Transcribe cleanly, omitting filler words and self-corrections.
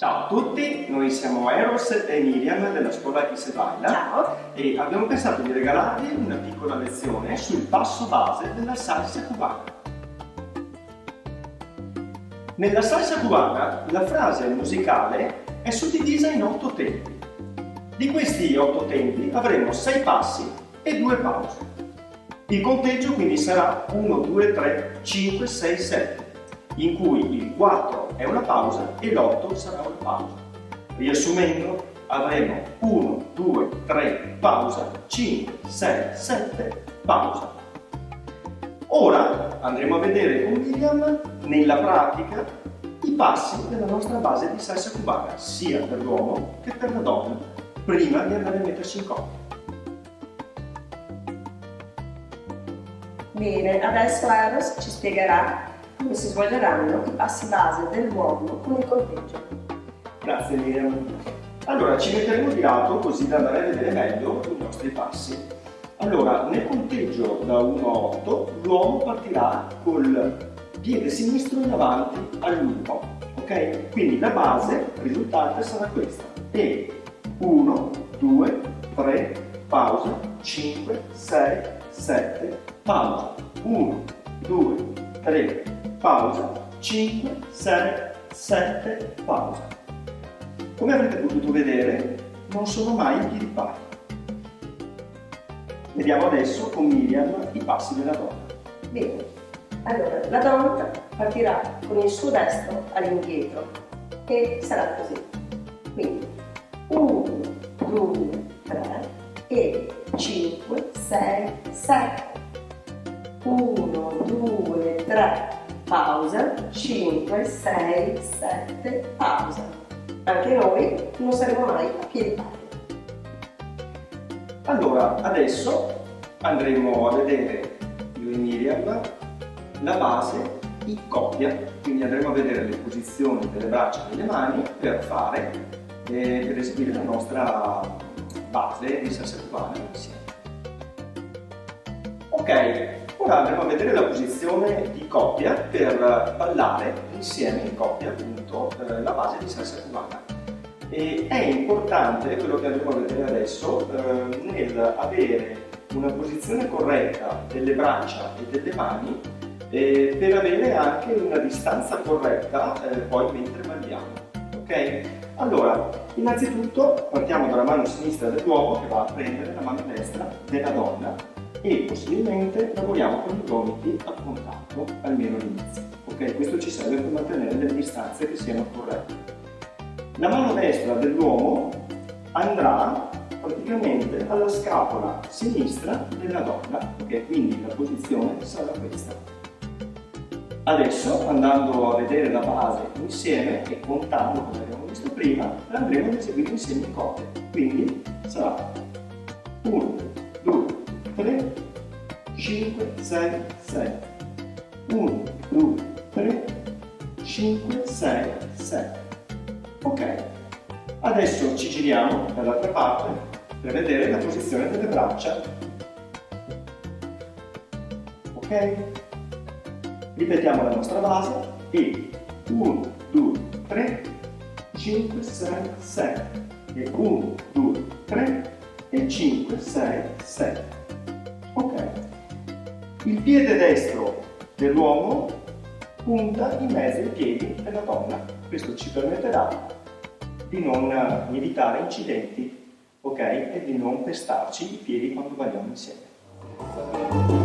Ciao a tutti, noi siamo Eros e Miriam della scuola Chi se baila. Ciao. E abbiamo pensato di regalarvi una piccola lezione sul passo base della salsa cubana. Nella salsa cubana la frase musicale è suddivisa in 8 tempi. Di questi 8 tempi avremo 6 passi e 2 pause. Il conteggio quindi sarà 1, 2, 3, 5, 6, 7, in cui il 4 è una pausa e l'8 sarà una pausa. Riassumendo, avremo 1, 2, 3, pausa, 5, 6, 7, pausa. Ora andremo a vedere con Miriam nella pratica i passi della nostra base di salsa cubana, sia per l'uomo che per la donna, prima di andare a mettersi in coppia. Bene, adesso Eros ci spiegherà come si svolgeranno i passi base dell'uomo con il conteggio. Grazie Miriam. Allora ci metteremo di lato così da andare a vedere meglio i nostri passi. Allora, nel conteggio da 1 a 8 l'uomo partirà col piede sinistro in avanti all'1, ok? Quindi la base risultante sarà questa. E 1, 2, 3, pausa, 5, 6, 7, pausa, 1, 2, 3, pausa, 5, 6, 7, pausa. Come avrete potuto vedere, non sono mai i piedi pari. Vediamo adesso con Miriam i passi della donna. Bene, allora la donna partirà con il suo destro all'indietro e sarà così. Quindi 1, 2, 3 e 5, 6, 7. 1, 2, 3, pausa, 5, 6, 7, pausa. Anche noi non saremo mai a piedi pari. Allora, adesso andremo a vedere io e Miriam la base in coppia, quindi andremo a vedere le posizioni delle braccia e delle mani per eseguire la nostra base di salsa cubana insieme. Ok, ora andremo a vedere la posizione di coppia per ballare insieme in coppia appunto la base di salsa cubana. E è importante quello che andremo a vedere adesso nel avere una posizione corretta delle braccia e delle mani per avere anche una distanza corretta poi mentre balliamo. Ok? Allora, innanzitutto partiamo dalla mano sinistra dell'uomo che va a prendere la mano destra della donna e possibilmente lavoriamo con i gomiti a contatto almeno all'inizio. Ok? Questo ci serve per mantenere delle distanze che siano corrette. La mano destra dell'uomo andrà praticamente alla scapola sinistra della donna, ok? Quindi la posizione sarà questa. Adesso, andando a vedere la base insieme e contando come abbiamo visto prima, la andremo ad eseguire insieme in coppia. Quindi sarà 1, 2, 3, 5, 6, 7. 1, 2, 3, 5, 6, 7. Ok, adesso ci giriamo dall'altra parte per vedere la posizione delle braccia. Ok? Ripetiamo la nostra base e 1, 2, 3, 5, 6, 7 e 1, 2, 3 e 5, 6, 7. Ok. Il piede destro dell'uomo punta in mezzo ai piedi della donna. Questo ci permetterà di non evitare incidenti, ok? E di non pestarci i piedi quando balliamo insieme.